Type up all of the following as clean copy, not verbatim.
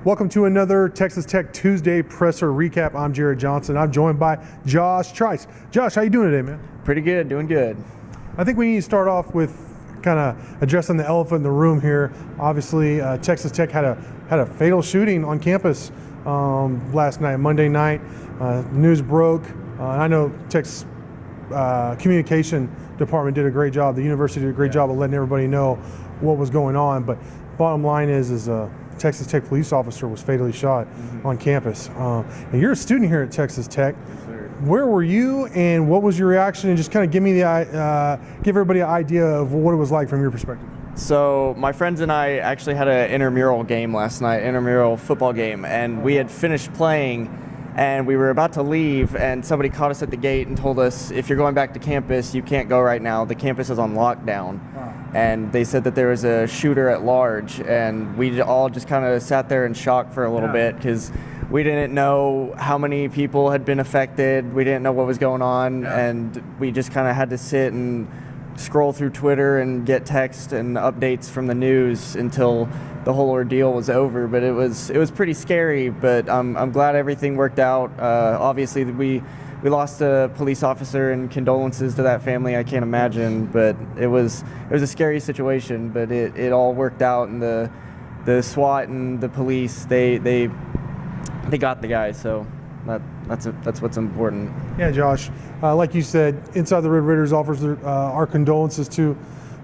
Welcome to another Texas Tech Tuesday presser recap. I'm Jarret Johnson. I'm joined by Josh Trice. Josh, how you doing today, man? Pretty good, doing good. I think we need to start off with kind of addressing the elephant in the room here. Obviously, Texas Tech had a fatal shooting on campus last night, Monday night. News broke. And I know Tech's communication department did a great job. The university did a great job of letting everybody know what was going on. But bottom line is a Texas Tech police officer was fatally shot on campus. And you're a student here at Texas Tech. Yes, sir. Where were you, and what was your reaction? And just kind of give everybody an idea of what it was like from your perspective. So my friends and I actually had an intramural game last night, intramural football game, and we had finished playing, and we were about to leave, and somebody caught us at the gate and told us, if you're going back to campus, you can't go right now. The campus is on lockdown. Wow. And they said that there was a shooter at large, and we all just kind of sat there in shock for a little bit because we didn't know how many people had been affected. We didn't know what was going on, and we just kind of had to sit and scroll through Twitter and get text and updates from the news until the whole ordeal was over. But it was pretty scary, but I'm glad everything worked out. Obviously, we lost a police officer, and condolences to that family. I can't imagine, but it was a scary situation, but it all worked out, and the SWAT and the police, they got the guy, so that's what's important. Yeah, Josh, like you said, Inside the Red Raiders offers our condolences to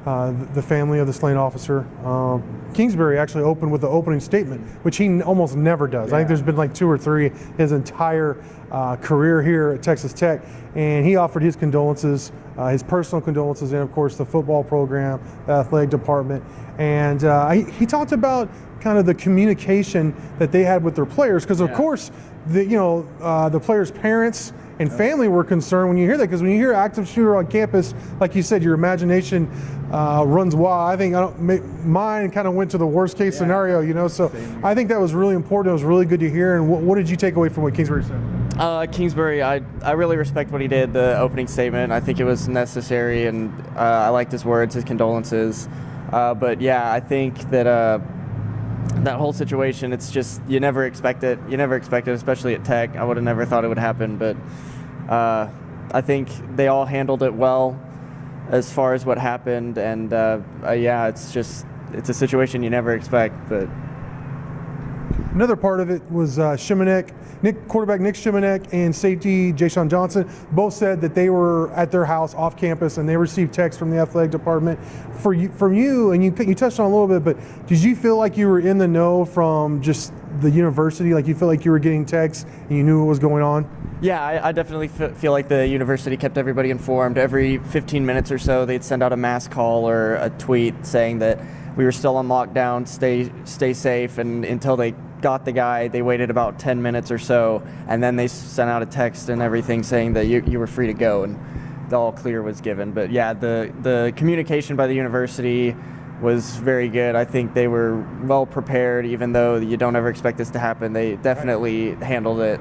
the family of the slain officer. Kingsbury actually opened with the opening statement, which he almost never does. I think there's been like 2 or 3 his entire career here at Texas Tech, and he offered his condolences, his personal condolences, and of course the football program, the athletic department, and he talked about kind of the communication that they had with their players, because of course the players' parents and family were concerned when you hear that, because when you hear active shooter on campus, like you said, your imagination runs wild. I think mine kind of went to the worst case scenario, so I think that was really important. It was really good to hear. And what did you take away from what Kingsbury said? Kingsbury, I really respect what he did, the opening statement. I think it was necessary, and I liked his words, his condolences. But yeah, I think that that whole situation, it's just, you never expect it. You never expect it, especially at Tech. I would have never thought it would happen, but I think they all handled it well as far as what happened. And it's a situation you never expect. But another part of it was quarterback Nick Shimanek and safety Jarret Johnson both said that they were at their house off campus and they received texts from the athletic department. From you, and you touched on it a little bit, but did you feel like you were in the know from just the university? Like you feel like you were getting texts and you knew what was going on? Yeah, I definitely feel like the university kept everybody informed. Every 15 minutes or so, they'd send out a mass call or a tweet saying that we were still on lockdown, stay safe, and until they got the guy, they waited about 10 minutes or so, and then they sent out a text and everything saying that you were free to go, and the all clear was given. But yeah, the communication by the university was very good. I think they were well prepared, even though you don't ever expect this to happen. They definitely handled it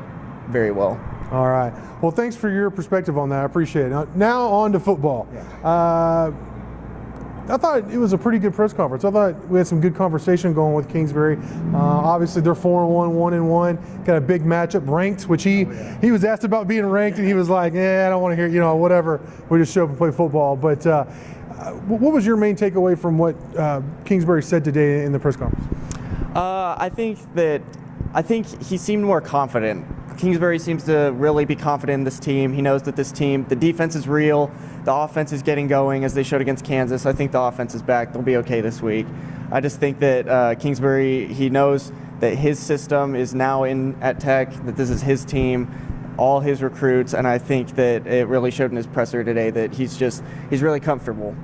very well. All right. Well, thanks for your perspective on that. I appreciate it. Now on to football. I thought it was a pretty good press conference. I thought we had some good conversation going with Kingsbury. Obviously, they're 4-1, 1-1. Got a big matchup, ranked, which he was asked about being ranked, and he was like, I don't want to hear, whatever. We just show up and play football. But what was your main takeaway from what Kingsbury said today in the press conference? I think he seemed more confident. Kingsbury seems to really be confident in this team. He knows that this team, the defense is real, the offense is getting going as they showed against Kansas. I think the offense is back. They'll be okay this week. I just think that Kingsbury, he knows that his system is now in at Tech, that this is his team, all his recruits, and I think that it really showed in his presser today that he's really comfortable.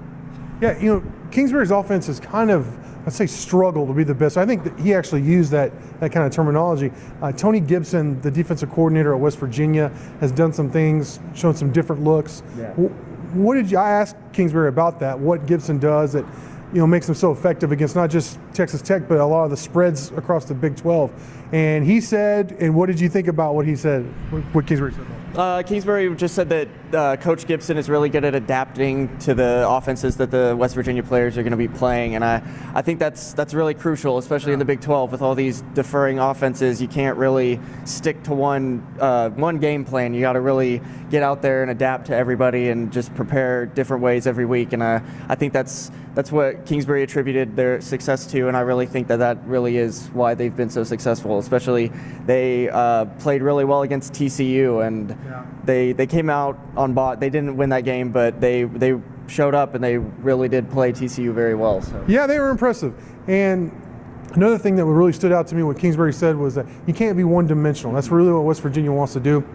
Yeah, Kingsbury's offense is kind of, let's say, struggle to be the best. I think that he actually used that kind of terminology. Tony Gibson, the defensive coordinator at West Virginia, has done some things, shown some different looks. Yeah. I asked Kingsbury about that, what Gibson does that makes them so effective against not just Texas Tech, but a lot of the spreads across the Big 12. And he said, and what did you think about what he said, what Kingsbury said? Kingsbury just said that Coach Gibson is really good at adapting to the offenses that the West Virginia players are going to be playing, and I think that's really crucial, especially in the Big 12 with all these deferring offenses. You can't really stick to one game plan. You got to really get out there and adapt to everybody and just prepare different ways every week. And I think that's what Kingsbury attributed their success to, and I really think that really is why they've been so successful. Especially they played really well against TCU, and they came out on bot. They didn't win that game, but they showed up and they really did play TCU very well. So. Yeah, they were impressive. And another thing that really stood out to me, what Kingsbury said, was that you can't be one-dimensional. That's really what West Virginia wants to do.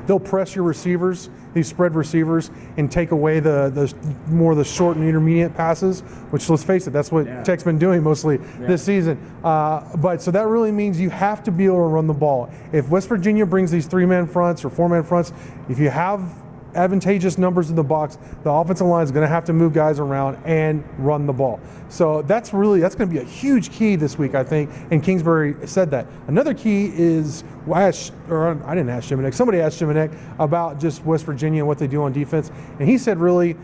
They'll press your receivers, these spread receivers, and take away the more of the short and intermediate passes, which, let's face it, that's what Tech's been doing mostly this season. But so that really means you have to be able to run the ball. If West Virginia brings these 3-man fronts or 4-man fronts, if you have advantageous numbers in the box, the offensive line is going to have to move guys around and run the ball. So that's going to be a huge key this week, I think, and Kingsbury said that. Another key is, I didn't ask Shimanek, somebody asked Shimanek about just West Virginia and what they do on defense, and he said really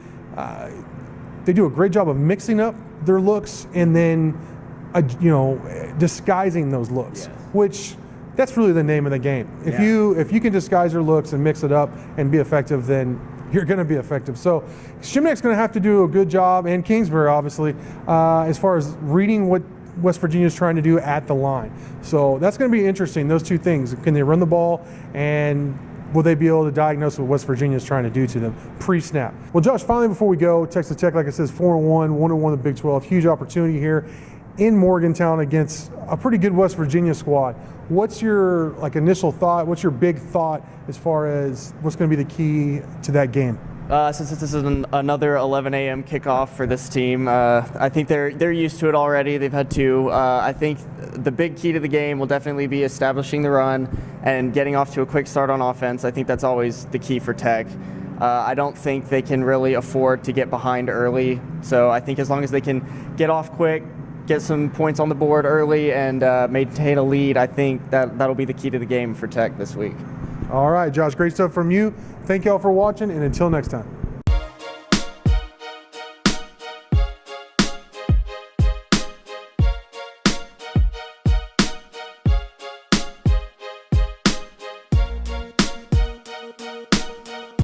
they do a great job of mixing up their looks and then disguising those looks, which that's really the name of the game. If you can disguise your looks and mix it up and be effective, then you're going to be effective. So Shimanek's going to have to do a good job, and Kingsbury obviously, as far as reading what West Virginia is trying to do at the line. So that's going to be interesting, those two things. Can they run the ball, and will they be able to diagnose what West Virginia is trying to do to them pre-snap? Well, Josh, finally before we go, Texas Tech, like I said, is 4-1, 1-1 in the Big 12. Huge opportunity here in Morgantown against a pretty good West Virginia squad. What's your initial thought? What's your big thought as far as what's going to be the key to that game? Since this is another 11 a.m. kickoff for this team, I think they're used to it already. They've had two. I think the big key to the game will definitely be establishing the run and getting off to a quick start on offense. I think that's always the key for Tech. I don't think they can really afford to get behind early. So I think as long as they can get off quick, get some points on the board early, and maintain a lead, I think that'll be the key to the game for Tech this week. All right, Josh, great stuff from you. Thank you all for watching, and until next time.